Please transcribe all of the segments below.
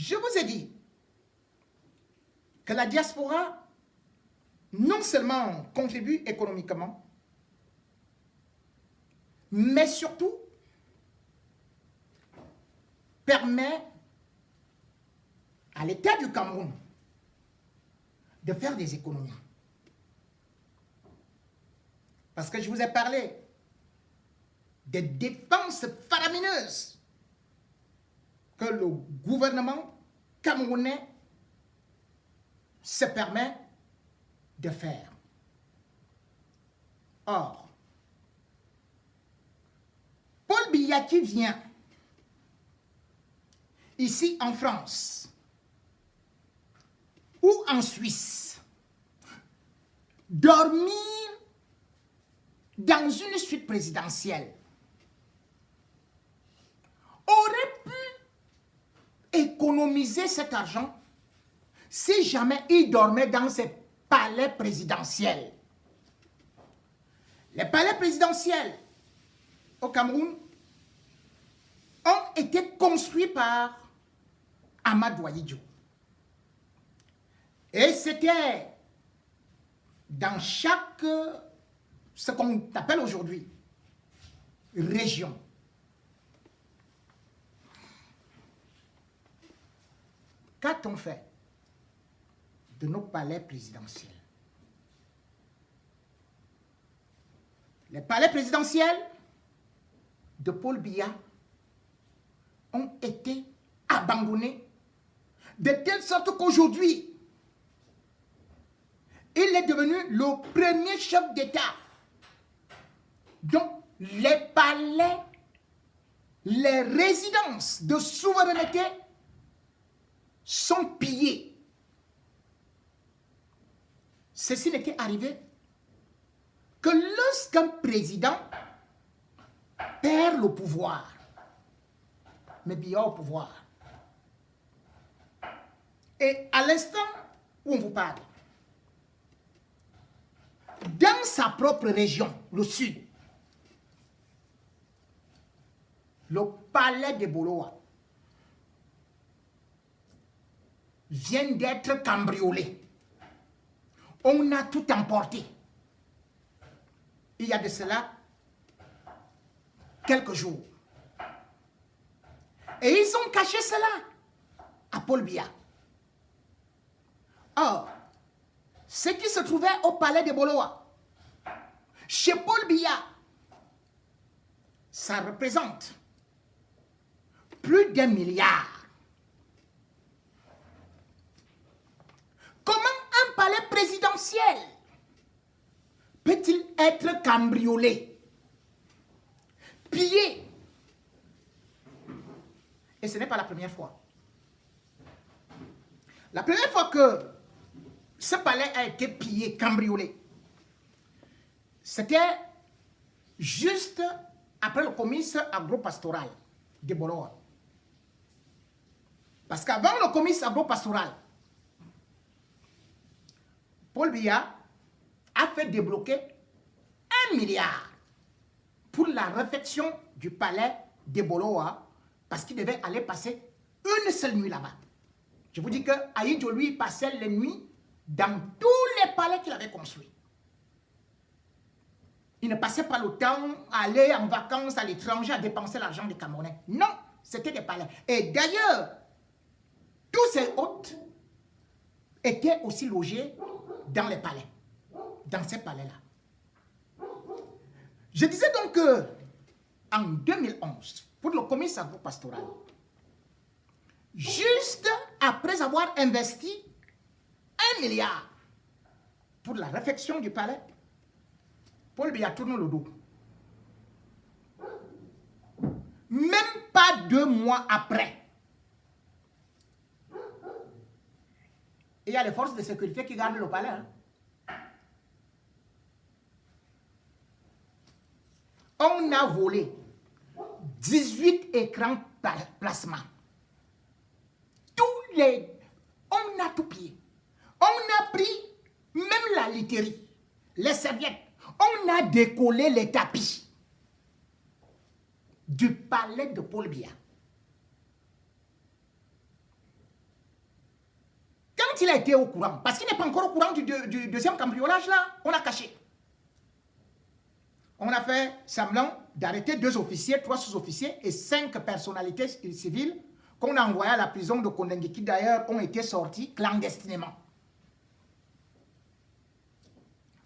Je vous ai dit que la diaspora non seulement contribue économiquement, mais surtout permet à l'État du Cameroun de faire des économies. Parce que je vous ai parlé des dépenses faramineuses que le gouvernement camerounais se permet de faire. Or, Paul Biya qui vient ici en France ou en Suisse dormir dans une suite présidentielle aurait pu économiser cet argent si jamais il dormait dans ces palais présidentiels. Les palais présidentiels au Cameroun ont été construits par Amadou Ahidjo. Et c'était dans chaque, ce qu'on appelle aujourd'hui, région. Qu'a-t-on fait de nos palais présidentiels? Les palais présidentiels de Paul Biya ont été abandonnés de telle sorte qu'aujourd'hui, il est devenu le premier chef d'État. Donc, les palais, les résidences de souveraineté sont pillées. Ceci n'était arrivé que lorsqu'un président perd le pouvoir. Mais Biya au pouvoir. Et à l'instant où on vous parle, dans sa propre région, le sud, le palais de Boloa vient d'être cambriolé. On a tout emporté. Il y a de cela quelques jours. Et ils ont caché cela à Paul Biya. Or, ce qui se trouvait au palais de Boloa, chez Paul Biya, ça représente plus d'1 milliard. Comment un palais présidentiel peut-il être cambriolé, pillé? Et ce n'est pas la première fois. La première fois que ce palais a été pillé, cambriolé, c'était juste après le comice agro-pastoral de Boloa. Parce qu'avant le comice agro-pastoral, Paul Biya a fait débloquer 1 milliard pour la réfection du palais de Boloa, parce qu'il devait aller passer une seule nuit là-bas. Je vous dis que Ahidjo, lui, passait les nuits dans tous les palais qu'il avait construits. Il ne passait pas le temps à aller en vacances à l'étranger, à dépenser l'argent des Camerounais. Non, c'était des palais. Et d'ailleurs, tous ces hôtes étaient aussi logés dans les palais, dans ces palais-là. Je disais donc que en 2011, pour le comice agro-pastoral, juste après avoir investi 1 milliard pour la réfection du palais, Paul Biya tourne le dos. Même pas 2 mois après, il y a les forces de sécurité qui gardent le palais. On a volé 18 écrans plasma. On a tout pillé. On a pris même la literie, les serviettes. On a décollé les tapis du palais de Paul Biya. il a été au courant, parce qu'il n'est pas encore au courant du deuxième cambriolage là, on a caché. On a fait semblant d'arrêter 2 officiers, 3 sous-officiers et 5 personnalités civiles qu'on a envoyées à la prison de Kondengue, qui d'ailleurs ont été sortis clandestinement.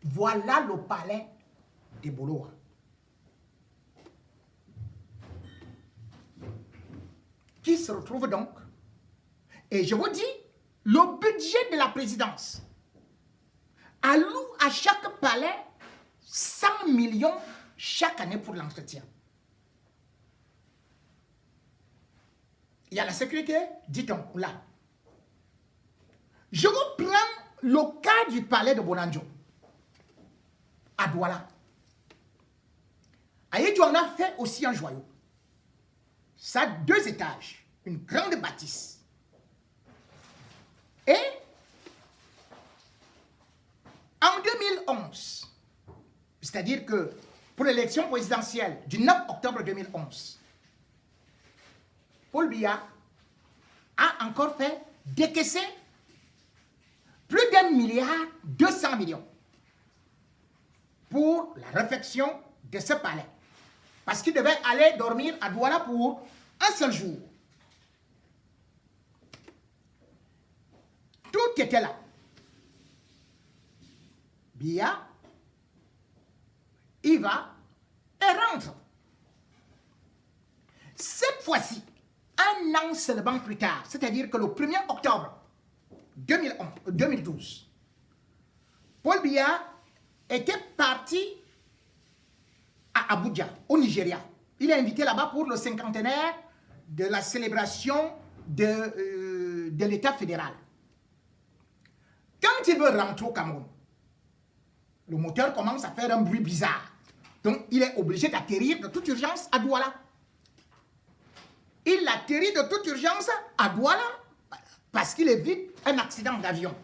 Voilà le palais de Boloa. Qui se retrouve donc, et je vous dis, le budget de la présidence alloue à chaque palais 100 millions chaque année pour l'entretien. Il y a la sécurité, dit-on, là. Je vous prends le cas du palais de Bonanjo, à Douala. À Yedjo, on a fait aussi un joyau. Ça a 2 étages, une grande bâtisse. Et en 2011, c'est-à-dire que pour l'élection présidentielle du 9 octobre 2011, Paul Biya a encore fait décaisser plus d'1,2 milliard pour la réfection de ce palais. Parce qu'il devait aller dormir à Douala pour un seul jour. Tout était là. Biya, il va et rentre. Cette fois-ci, un an seulement plus tard, c'est-à-dire que le 1er octobre 2012, Paul Biya était parti à Abuja, au Nigeria. Il est invité là-bas pour le 50aire de la célébration de l'État fédéral. Quand il veut rentrer au Cameroun, le moteur commence à faire un bruit bizarre. Donc, il est obligé d'atterrir de toute urgence à Douala. Il atterrit de toute urgence à Douala parce qu'il évite un accident d'avion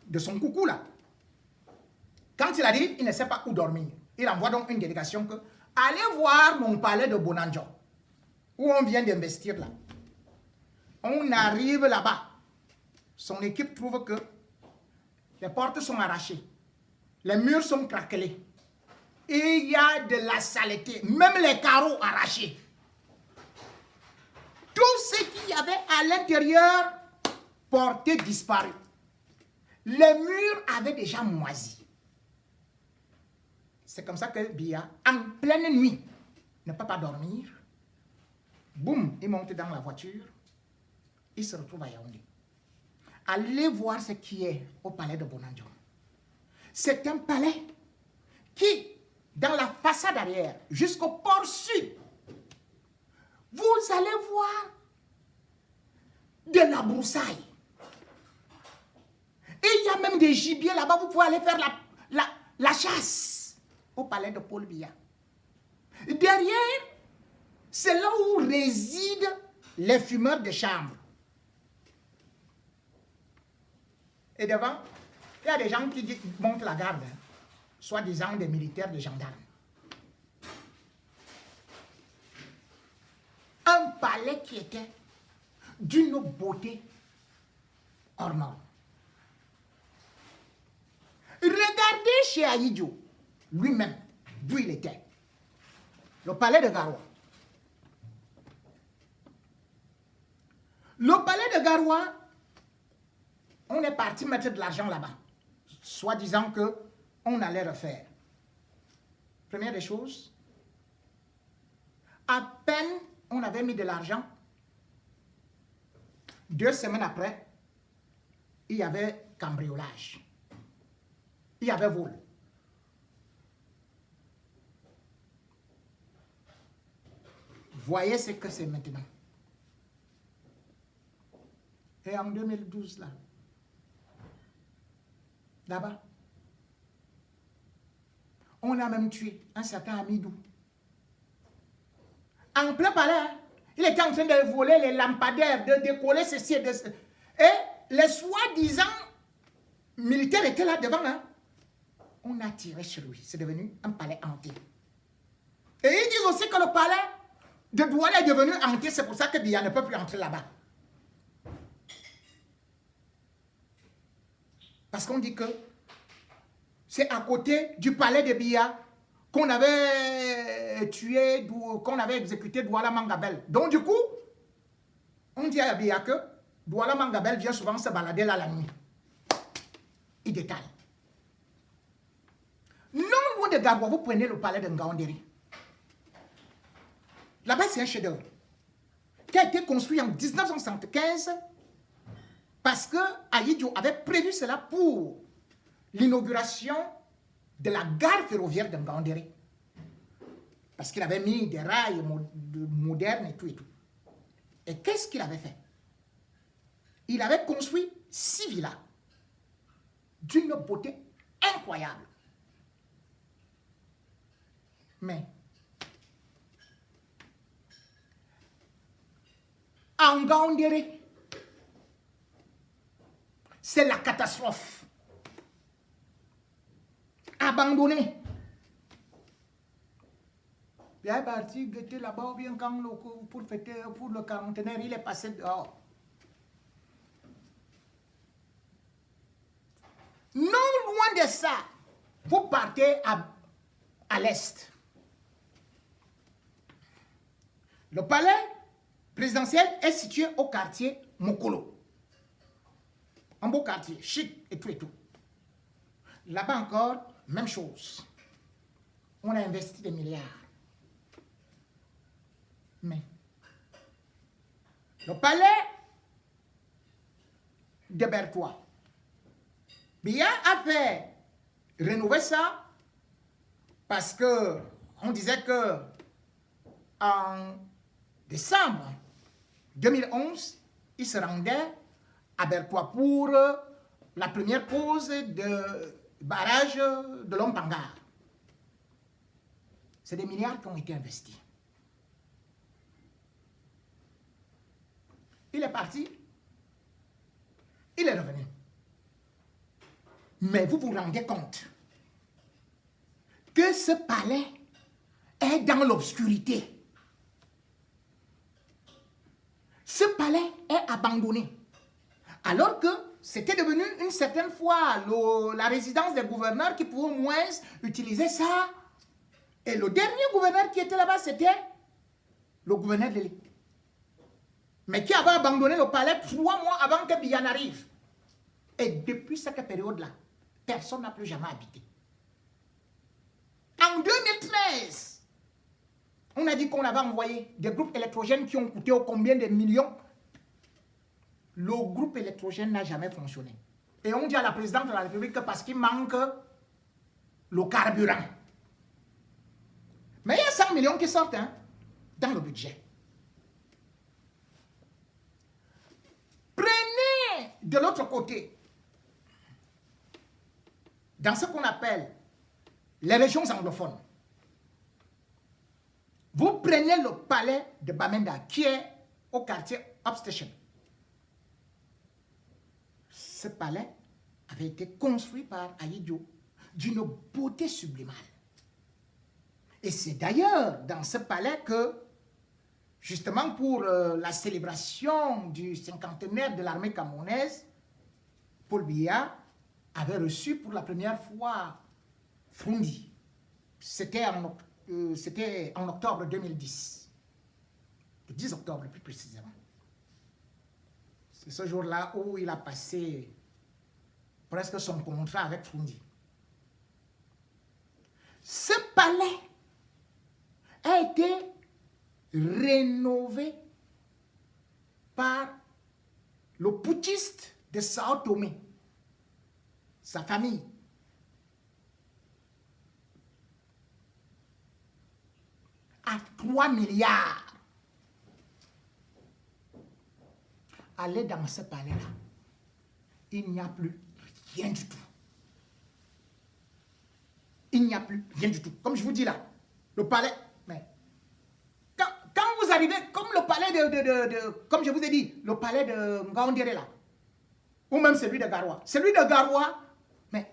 de son coucou là. Quand il arrive, il ne sait pas où dormir. Il envoie donc une délégation que allez voir mon palais de Bonanjo où on vient d'investir là. On arrive là-bas. Son équipe trouve que les portes sont arrachées. Les murs sont craquelés. Et il y a de la saleté. Même les carreaux arrachés. Tout ce qu'il y avait à l'intérieur portait disparu. Les murs avaient déjà moisi. C'est comme ça que Biya, en pleine nuit, ne peut pas dormir. Boum, il monte dans la voiture. Il se retrouve à Yaoundé. Allez voir ce qui est au palais de Bonanjo. C'est un palais qui, dans la façade arrière, jusqu'au port sud, vous allez voir de la broussaille. Et il y a même des gibiers là-bas, vous pouvez aller faire la chasse au palais de Paul Biya. Derrière, c'est là où résident les fumeurs de chambre. Et devant, il y a des gens qui montent la garde, hein, soi-disant des militaires, des gendarmes. Un palais qui était d'une beauté hors norme. Regardez chez Aïdjo, lui-même, d'où il était. Le palais de Garoua. Le palais de Garoua, on est parti mettre de l'argent là-bas, soi-disant qu'on allait refaire. Première des choses, à peine on avait mis de l'argent, 2 semaines après, il y avait cambriolage. Il y avait vol. Voyez ce que c'est maintenant. Et en 2012, là-bas, on a même tué un certain Amidou. En plein palais, hein, il était en train de voler les lampadaires, de décoller ceci et de ceci. Et les soi-disant militaires étaient là devant. Hein. On a tiré sur lui. C'est devenu un palais hanté. Et ils disent aussi que le palais de Douala est devenu hanté. C'est pour ça que Biya ne peut plus entrer là-bas. Parce qu'on dit que c'est à côté du palais de Biya qu'on avait tué, qu'on avait exécuté Douala Mangabel. Donc du coup, on dit à Biya que Douala Mangabel vient souvent se balader là la nuit. Il détaille. Non loin de Garoua, vous prenez le palais de Ngaoundéré. Là-bas, c'est un chef-d'œuvre qui a été construit en 1975 parce que Ahidjo avait prévu cela pour l'inauguration de la gare ferroviaire de Ngaoundéré. Parce qu'il avait mis des rails modernes et tout et tout. Et qu'est-ce qu'il avait fait? Il avait construit 6 villas d'une beauté incroyable. Mais en Ngaoundéré, c'est la catastrophe. Abandonné. Il est parti guetter là-bas, bien quand pour fêter pour le quarantenaire, il est passé dehors. Non loin de ça, vous partez à l'est. Le palais présidentiel est situé au quartier Mokolo. Un beau quartier, chic et tout et tout. Là-bas encore, même chose. On a investi des milliards. Mais le palais de Bertois, Biya a fait rénover ça parce que on disait que en décembre 2011, il se rendait à Bertois pour la première pause de barrage de Lompangar. C'est des milliards qui ont été investis. Il est parti, il est revenu. Mais vous vous rendez compte que ce palais est dans l'obscurité. Ce palais est abandonné. Alors que c'était devenu une certaine fois la résidence des gouverneurs qui pouvaient au moins utiliser ça. Et le dernier gouverneur qui était là-bas, c'était le gouverneur de l'île. Mais qui avait abandonné le palais 3 mois avant que Biya n'arrive. Et depuis cette période-là, personne n'a plus jamais habité. En 2013, on a dit qu'on avait envoyé des groupes électrogènes qui ont coûté combien de millions. Le groupe électrogène n'a jamais fonctionné. Et on dit à la présidente de la République que parce qu'il manque le carburant. Mais il y a 100 millions qui sortent dans le budget. Prenez de l'autre côté, dans ce qu'on appelle les régions anglophones, vous prenez le palais de Bamenda qui est au quartier Upstation. Ce palais avait été construit par Ahidjo d'une beauté sublimale. Et c'est d'ailleurs dans ce palais que, justement pour la célébration du cinquantenaire de l'armée camerounaise, Paul Biya avait reçu pour la première fois Frundi. C'était en octobre 2010. Le 10 octobre plus précisément. C'est ce jour-là où il a passé presque son contrat avec Frundi. Ce palais a été rénové par le putschiste de Sao Tomé, sa famille. À 3 milliards. Allez dans ce palais-là, il n'y a plus rien du tout. Il n'y a plus rien du tout. Comme je vous dis là, le palais, mais quand vous arrivez, comme le palais comme je vous ai dit, le palais de Ngaoundéré là, ou même celui de Garoua. Celui de Garoua, mais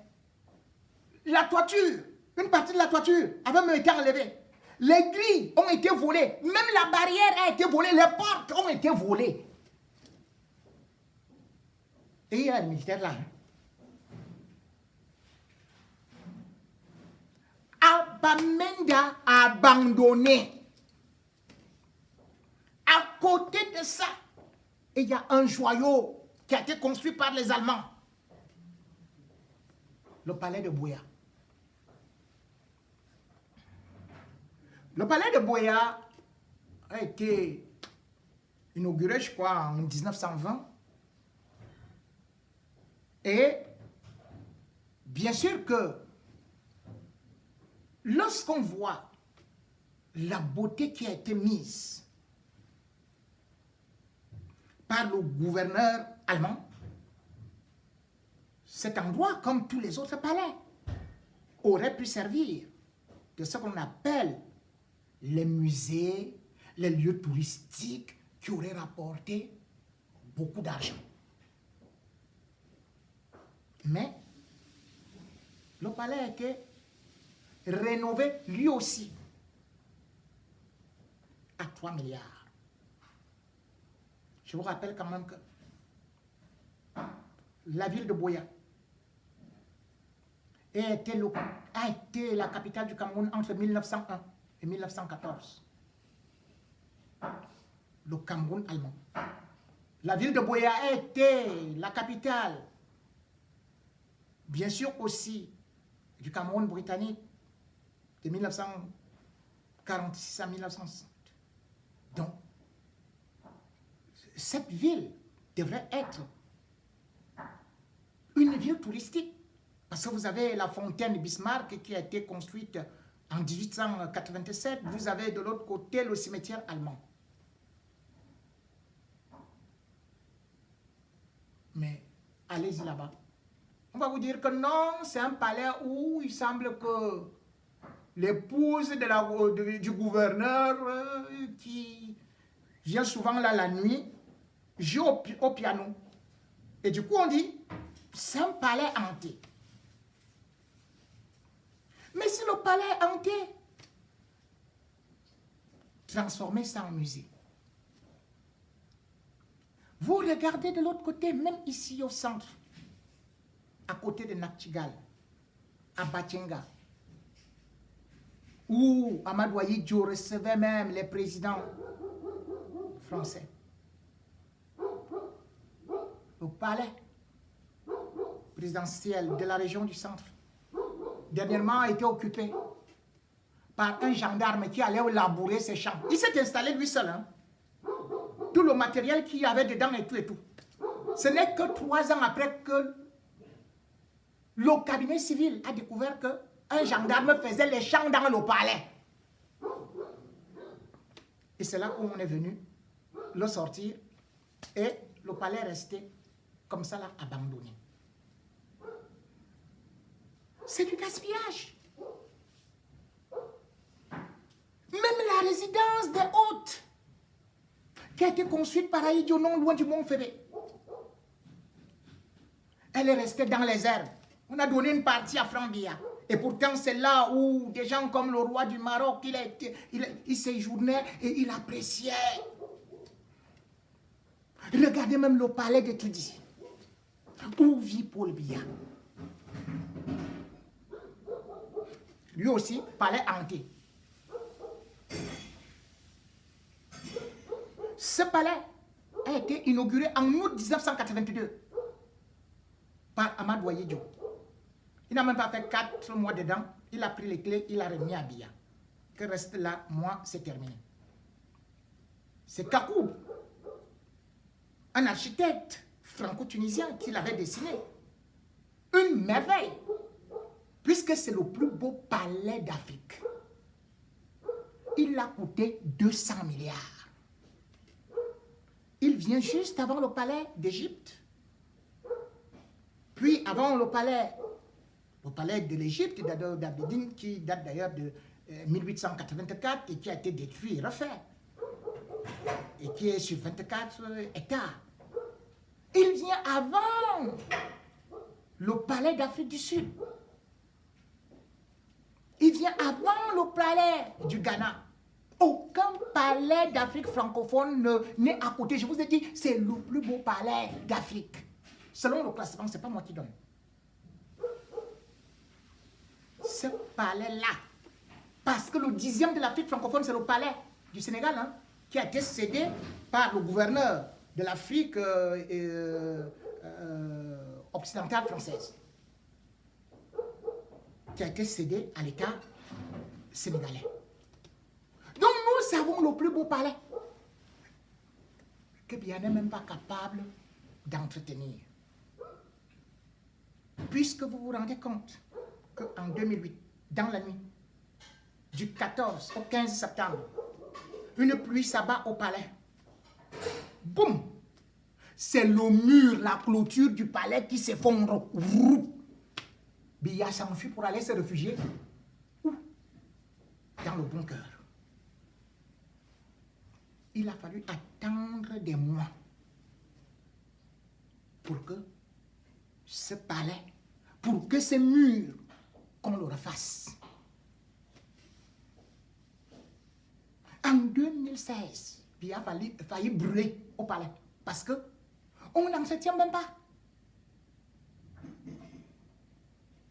la toiture, une partie de la toiture avait même été enlevée. Les grilles ont été volées, même la barrière a été volée, les portes ont été volées. Et il y a le militaire là. Bamenda a abandonné. À côté de ça, il y a un joyau qui a été construit par les Allemands. Le palais de Buea. Le palais de Buea a été inauguré, je crois, en 1920. Et bien sûr que lorsqu'on voit la beauté qui a été mise par le gouverneur allemand, cet endroit, comme tous les autres palais, aurait pu servir de ce qu'on appelle les musées, les lieux touristiques qui auraient rapporté beaucoup d'argent. Mais le palais a été rénové lui aussi à 3 milliards. Je vous rappelle quand même que la ville de Buea a été la capitale du Cameroun entre 1901 et 1914. Le Cameroun allemand. La ville de Buea a été la capitale, bien sûr aussi, du Cameroun britannique de 1946 à 1960. Donc, cette ville devrait être une ville touristique. Parce que vous avez la fontaine Bismarck qui a été construite en 1887. Vous avez de l'autre côté le cimetière allemand. Mais allez-y là-bas. On va vous dire que non, c'est un palais où il semble que l'épouse du gouverneur qui vient souvent là la nuit joue au piano. Et du coup on dit, c'est un palais hanté. Mais si le palais est hanté, transformez ça en musée. Vous regardez de l'autre côté, même ici au centre, à côté de Nakchigal, à Batchenga, où Amadou Ahidjo recevait même les présidents français. Le palais présidentiel de la région du centre, dernièrement a été occupé par un gendarme qui allait labourer ses champs. Il s'est installé lui seul. Hein. Tout le matériel qu'il y avait dedans et tout et tout. Ce n'est que 3 ans après que le cabinet civil a découvert qu'un gendarme faisait les champs dans le palais. Et c'est là où on est venu le sortir et le palais est resté comme ça là, abandonné. C'est du gaspillage. Même la résidence des hôtes qui a été construite par Ahidjo non loin du Mont Ferré. Elle est restée dans les herbes. On a donné une partie à Frambia. Et pourtant, c'est là où des gens comme le roi du Maroc, il séjournait et il appréciait. Regardez même le palais de Tudi. Où vit Paul Biya. Lui aussi, palais hanté. Ce palais a été inauguré en août 1982 par Amadou Ahidjo. Il n'a même pas fait 4 mois dedans. Il a pris les clés, il a remis à Biya. Que reste là, moi, c'est terminé. C'est Kakoub, un architecte franco-tunisien qui l'avait dessiné. Une merveille, puisque c'est le plus beau palais d'Afrique. Il a coûté 200 milliards. Il vient juste avant le palais d'Égypte. Puis avant le palais de l'Égypte, d'Abedin, qui date d'ailleurs de 1884 et qui a été détruit et refait. Et qui est sur 24 hectares. Il vient avant le palais d'Afrique du Sud. Il vient avant le palais du Ghana. Aucun palais d'Afrique francophone n'est à côté. Je vous ai dit, c'est le plus beau palais d'Afrique. Selon le classement, ce n'est pas moi qui donne. Ce palais-là Parce que le 10e de l'Afrique francophone, c'est le palais du Sénégal, hein, qui a été cédé par le gouverneur de l'Afrique occidentale française, qui a été cédé à l'État sénégalais. Donc nous savons le plus beau palais que bien n'est même pas capable d'entretenir. Puisque vous vous rendez compte qu'en 2008, dans la nuit, du 14 au 15 septembre, une pluie s'abat au palais. Boum! C'est le mur, la clôture du palais qui s'effondre. Biya s'enfuit pour aller se réfugier. Où? Dans le bunker. Il a fallu attendre des mois pour que ce palais, pour que ces murs, qu'on le refasse. En 2016, il a failli brûler au palais parce que on n'en se tient même pas.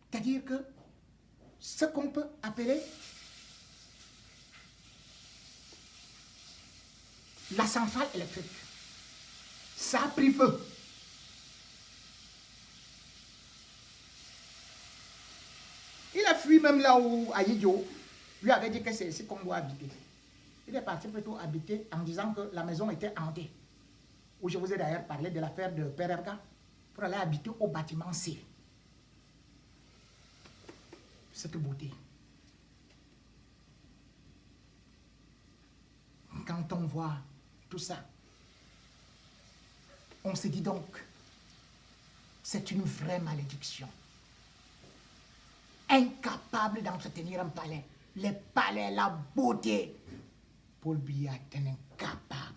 C'est-à-dire que ce qu'on peut appeler la centrale électrique, ça a pris feu. Il a fui même là où Aïdjo lui avait dit que c'est ici qu'on doit habiter. Il est parti plutôt habiter en disant que la maison était hantée. Où je vous ai d'ailleurs parlé de l'affaire de Père Erga, pour aller habiter au bâtiment C. Cette beauté. Quand on voit tout ça, on se dit donc, c'est une vraie malédiction. Incapable d'entretenir un palais. Les palais, la beauté. Paul Biya est incapable.